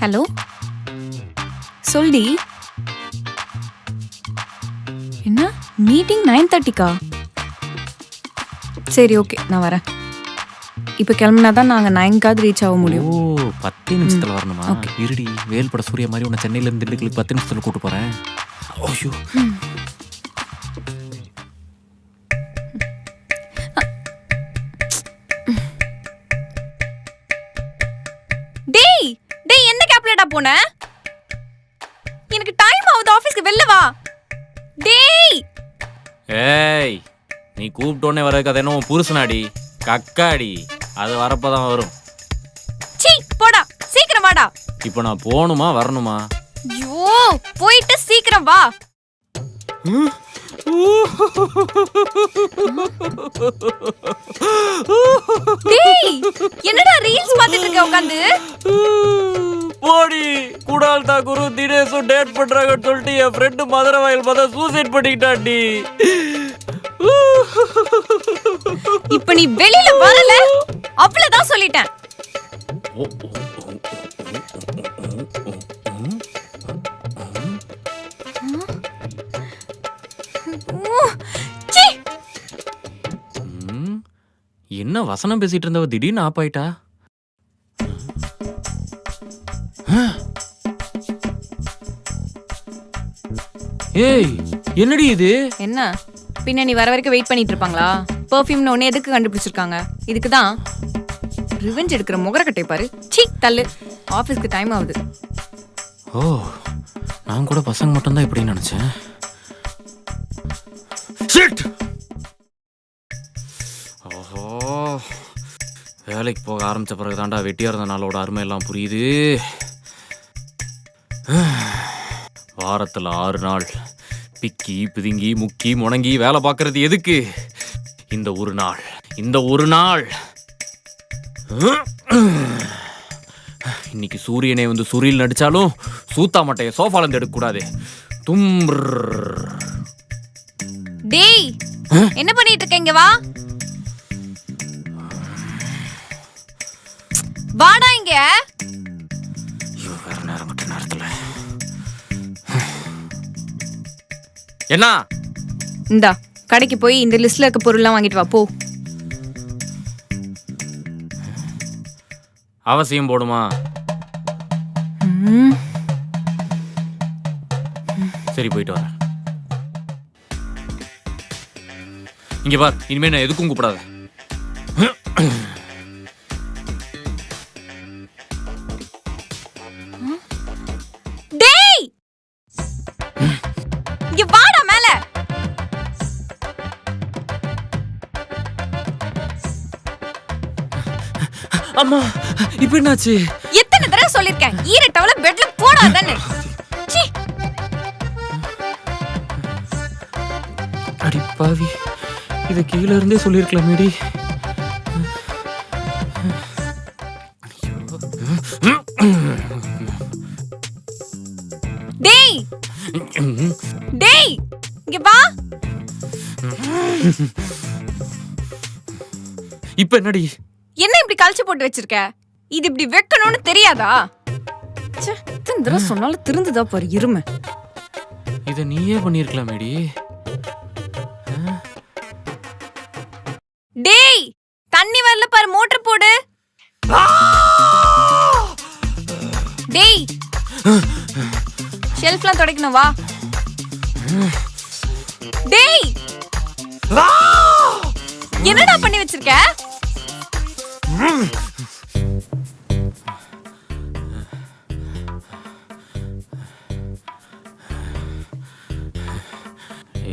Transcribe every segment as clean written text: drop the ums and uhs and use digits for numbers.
Hello சொல்டி. என்ன meeting 9:30க்கா? சரி okay நான் வரேன். இப்போ கிளம்புனா தான் நாங்கள் 9க்காவது ரீச் ஆக முடியும். ஓ 10 நிமிஷத்துல வரணுமா? இருடி, வேல்பட சூர்யா மாதிரி உன்னை சென்னையில இருந்து திண்டுக்கலுக்கு 10 நிமிஷத்துல கூட்டு போறேன். ஐயோ டேய் டேய் எந்த கேப்லடா போன? எனக்கு டைம் ஆகுது, ஆபீஸ்க்கு வெளில வா. டேய் ஏய், நீ கூப்பிட்டோன்னே வரதுக்கு அது என்ன உன் புருஷனாடி? கக்காடி, அது வரப்பதான் வரும். சீ போடா, சீக்கிரம் வாடா. இப்போ நான் போகணுமா வரணுமா? ஐயோ போயிட்டு சீக்கிரம் வா. டேய் என்னடா ரீல்ஸ் பார்த்துட்டு இருக்க உட்கார்ந்து? போடி, குடால் தாக்கூர் தினேஷும் டேட் பண்றாங்கன்னு சொல்லிட்டு என் ஃப்ரெண்டு மதுரை வாயில் பார்த்தா சூசைட் பண்ணிக்கிட்டாண்டி. இப்ப நீ வெளியில வரல அவ்வளவுதான் சொல்லிட்டேன். என்ன வசனம் பேசிட்டு இருந்தவ திடீர்னு ஆப் ஆயிட்டா? ஏய் என்னடி இது? என்ன பின்ன நீ வர வரைக்கும் வெயிட் பண்ணிட்டு இருப்பாங்களா? பெர்ஃப்யூம்னு ஒண்ணு எதுக்கு கண்டுபிடிச்சிருக்காங்க? இதுக்கு தான். ரிவெஞ்ச் எடுக்கிற முகரக்கட்டை பாரு. சீ தள்ளு, ஆபீஸ்க்கு டைம் ஆகுது. ஓ நான் கூட பசங்க மட்டும் தான் இப்படின்னு நினைச்சேன். ஷிட்! ஓஹோ, வேலைக்கு போக ஆரம்பிச்ச பிறகு தாண்டா வெட்டியா இருந்த நாளோட அருமை எல்லாம் புரியுது. வாரத்துல 6 நாள் பிக்கி பிதுங்கி முக்கி முணங்கி வேலை பார்க்கறது எதுக்கு? இந்த ஒரு நாள், இந்த ஒரு நாள். இன்னைக்கு சூரியனை வந்து சூரியல் நடிச்சாலும் சூத்தா மட்டைய சோஃபால இருந்து எடுக்க கூடாது. டேய் என்ன பண்ணிட்டு இருக்க? இங்க வா. வாடா இங்க. ஐயோ வேற நேரம் மட்டும் நேரத்துல என்ன? இந்தா கடைக்கு போய் இந்த லிஸ்ட்ல இருக்க பொருள்லாம் வாங்கிட்டு வா போ. அவசியம் போடுமா? சரி போயிட்டு வரேன். இங்க பார், இனிமே நான் எதுக்கும் கூப்பிடாத. டேய் இங்க வாடா மேல. அம்மா இப்ப என்னாச்சு? எத்தனை தடவை சொல்லிருக்கேன் ஈர டவல பெட்ல போடாதன்னு. சீ அடி பாவி, இத கீழ இருந்தே சொல்லிருக்கலாமேடி. டேய் டேய் இங்க வா. இப்ப என்னடி? என்ன இப்படி கழிச்சு போட்டு வச்சிருக்க? இது இப்படி வைக்கணும்னு தெரியாதா? ச்சே, எத்தனை தடவை சொன்னாலும் திருந்துதா பாரு இருமை. இத நீயே பண்ணிருக்கலாமேடி. டேய் தண்ணி வரல பாரு, மோட்டர் போடு. டேய் ஷெல்ஃப்லாம் துடைக்கணும் வா. டேய் என்னடா பண்ணி வச்சிருக்க?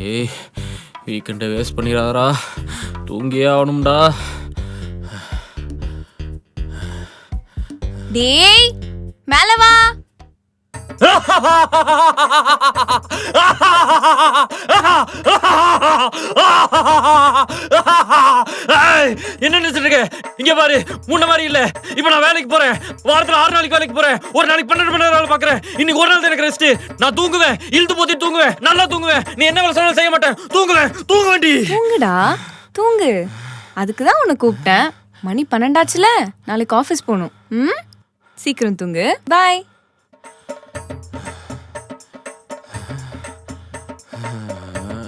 ஏய் வீக்கெண்டை வேஸ்ட் பண்ணிடாதடா, தூங்கியே ஆகணும்டா. டேய் மேல வா. என்ன நினைச்சிட்டு இருக்க? இங்க பாரு, முன்ன மாதிரி இல்ல. இப்ப நான் வேலைக்கு போறேன். வாரத்துல 6 நாளைக்கு வேலைக்கு போறேன். ஒரு நாளைக்கு 12 மணி நேரம் வேலை பாக்குறேன். இன்னைக்கு ஒரு நாள் தான் எனக்கு ரெஸ்ட். நான் தூங்குவேன், இழுத்து போத்தி தூங்குவேன், நல்லா தூங்குவேன். நீ என்ன வேலை சொன்னாலும் செய்ய மாட்டேன். தூங்குவேன், தூங்க வேண்டி. தூங்குடா தூங்கு. அதுக்கு தான் உன்னை கூப்பிட்டேன். மணி 12 ஆச்சுல, நாளைக்கு ஆஃபீஸ் போகணும். சீக்கிரம் தூங்கு. பாய். ஆ.